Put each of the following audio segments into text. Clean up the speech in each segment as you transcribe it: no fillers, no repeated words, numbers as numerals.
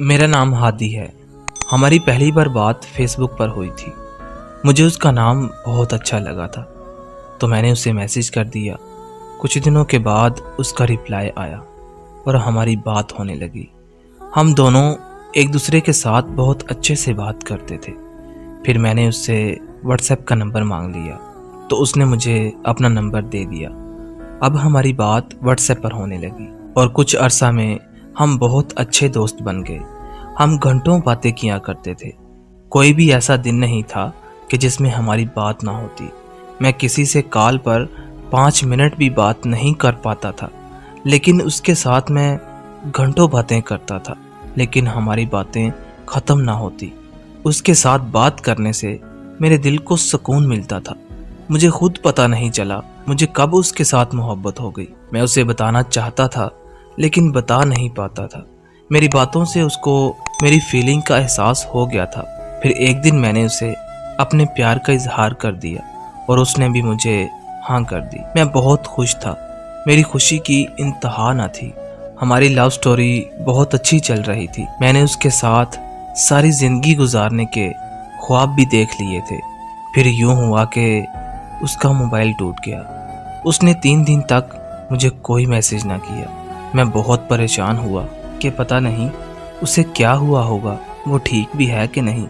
मेरा नाम हादी है। हमारी पहली बार बात फेसबुक पर हुई थी। मुझे उसका नाम बहुत अच्छा लगा था, तो मैंने उसे मैसेज कर दिया। कुछ दिनों के बाद उसका रिप्लाई आया और हमारी बात होने लगी। हम दोनों एक दूसरे के साथ बहुत अच्छे से बात करते थे। फिर मैंने उससे व्हाट्सएप का नंबर मांग लिया, तो उसने मुझे अपना नंबर दे दिया। अब हमारी बात व्हाट्सएप पर होने लगी और कुछ अरसा में हम बहुत अच्छे दोस्त बन गए। हम घंटों बातें किया करते थे। कोई भी ऐसा दिन नहीं था कि जिसमें हमारी बात ना होती। मैं किसी से कॉल पर 5 मिनट भी बात नहीं कर पाता था, लेकिन उसके साथ मैं घंटों बातें करता था, लेकिन हमारी बातें ख़त्म ना होती। उसके साथ बात करने से मेरे दिल को सुकून मिलता था। मुझे खुद पता नहीं चला मुझे कब उसके साथ मोहब्बत हो गई। मैं उसे बताना चाहता था, लेकिन बता नहीं पाता था। मेरी बातों से उसको मेरी फीलिंग का एहसास हो गया था। फिर एक दिन मैंने उसे अपने प्यार का इजहार कर दिया और उसने भी मुझे हाँ कर दी। मैं बहुत खुश था। मेरी खुशी की इंतहा न थी। हमारी लव स्टोरी बहुत अच्छी चल रही थी। मैंने उसके साथ सारी जिंदगी गुजारने के ख्वाब भी देख लिए थे। फिर यूं हुआ कि उसका मोबाइल टूट गया। उसने 3 दिन तक मुझे कोई मैसेज ना किया। मैं बहुत परेशान हुआ कि पता नहीं उसे क्या हुआ होगा, वो ठीक भी है कि नहीं।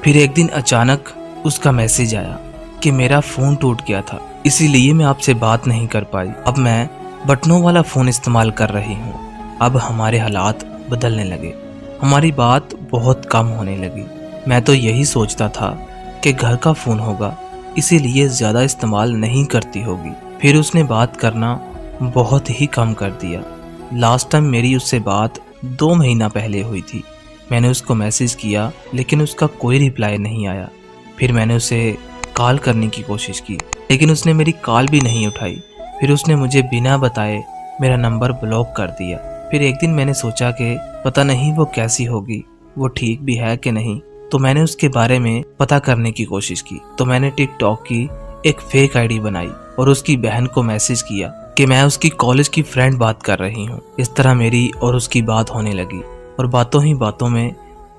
फिर एक दिन अचानक उसका मैसेज आया कि मेरा फ़ोन टूट गया था, इसीलिए मैं आपसे बात नहीं कर पाई। अब मैं बटनों वाला फ़ोन इस्तेमाल कर रही हूँ। अब हमारे हालात बदलने लगे। हमारी बात बहुत कम होने लगी। मैं तो यही सोचता था कि घर का फ़ोन होगा, इसीलिए ज़्यादा इस्तेमाल नहीं करती होगी। फिर उसने बात करना बहुत ही कम कर दिया। लास्ट टाइम मेरी उससे बात 2 महीना पहले हुई थी। मैंने उसको मैसेज किया, लेकिन उसका कोई रिप्लाई नहीं आया। फिर मैंने उसे कॉल करने की कोशिश की, लेकिन उसने मेरी कॉल भी नहीं उठाई। फिर उसने मुझे बिना बताए मेरा नंबर ब्लॉक कर दिया। फिर एक दिन मैंने सोचा कि पता नहीं वो कैसी होगी, वो ठीक भी है कि नहीं। तो मैंने उसके बारे में पता करने की कोशिश की। तो मैंने टिकटॉक की एक फेक आईडी बनाई और उसकी बहन को मैसेज किया कि मैं उसकी कॉलेज की फ्रेंड बात कर रही हूँ। इस तरह मेरी और उसकी बात होने लगी और बातों ही बातों में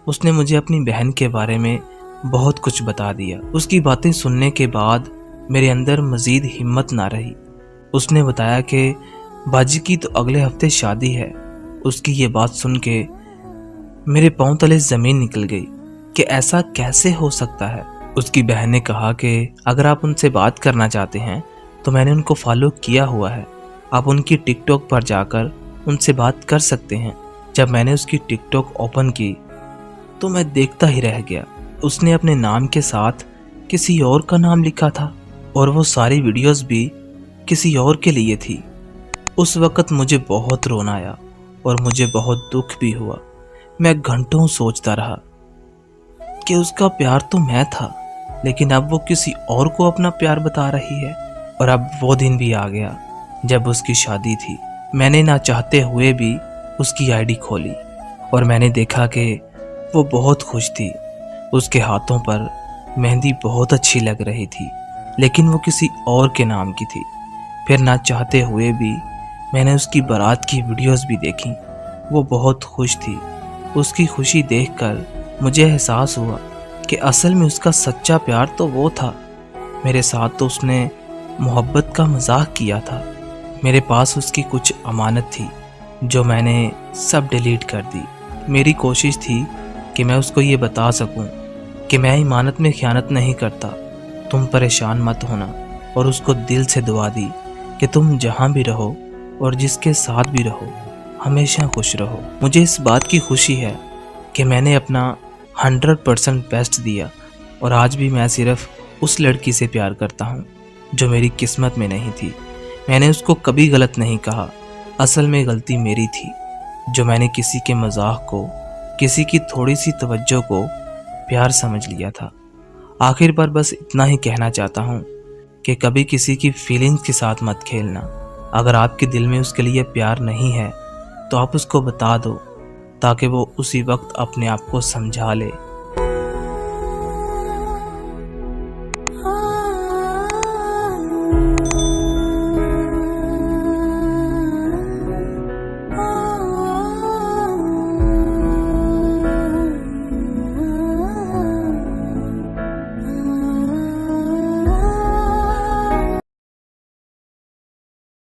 उसने मुझे अपनी बहन के बारे में बहुत कुछ बता दिया। उसकी बातें सुनने के बाद मेरे अंदर मजीद हिम्मत ना रही। उसने बताया कि बाजी की तो अगले हफ्ते शादी है। उसकी ये बात सुन के मेरे पांव तले जमीन निकल गई कि ऐसा कैसे हो सकता है। उसकी बहन ने कहा कि अगर आप उनसे बात करना चाहते हैं तो मैंने उनको फॉलो किया हुआ है, आप उनकी टिकटॉक पर जाकर उनसे बात कर सकते हैं। जब मैंने उसकी टिकटॉक ओपन की तो मैं देखता ही रह गया। उसने अपने नाम के साथ किसी और का नाम लिखा था और वो सारी वीडियोस भी किसी और के लिए थी। उस वक़्त मुझे बहुत रोना आया और मुझे बहुत दुख भी हुआ। मैं घंटों सोचता रहा कि उसका प्यार तो मैं था, लेकिन अब वो किसी और को अपना प्यार बता रही है। और अब वो दिन भी आ गया जब उसकी शादी थी। मैंने ना चाहते हुए भी उसकी आईडी खोली और मैंने देखा कि वो बहुत खुश थी। उसके हाथों पर मेहंदी बहुत अच्छी लग रही थी, लेकिन वो किसी और के नाम की थी। फिर ना चाहते हुए भी मैंने उसकी बारात की वीडियोस भी देखी। वो बहुत खुश थी। उसकी खुशी देखकर मुझे एहसास हुआ कि असल में उसका सच्चा प्यार तो वो था। मेरे साथ तो उसने मोहब्बत का मजाक किया था। मेरे पास उसकी कुछ अमानत थी जो मैंने सब डिलीट कर दी। मेरी कोशिश थी कि मैं उसको ये बता सकूं कि मैं इमानत में ख़यानत नहीं करता, तुम परेशान मत होना। और उसको दिल से दुआ दी कि तुम जहां भी रहो और जिसके साथ भी रहो हमेशा खुश रहो। मुझे इस बात की खुशी है कि मैंने अपना 100% बेस्ट दिया और आज भी मैं सिर्फ उस लड़की से प्यार करता हूँ जो मेरी किस्मत में नहीं थी। मैंने उसको कभी गलत नहीं कहा। असल में गलती मेरी थी जो मैंने किसी के मजाक को, किसी की थोड़ी सी तवज्जो को प्यार समझ लिया था। आखिर पर बस इतना ही कहना चाहता हूँ कि कभी किसी की फीलिंग्स के साथ मत खेलना। अगर आपके दिल में उसके लिए प्यार नहीं है तो आप उसको बता दो, ताकि वो उसी वक्त अपने आप को समझा ले।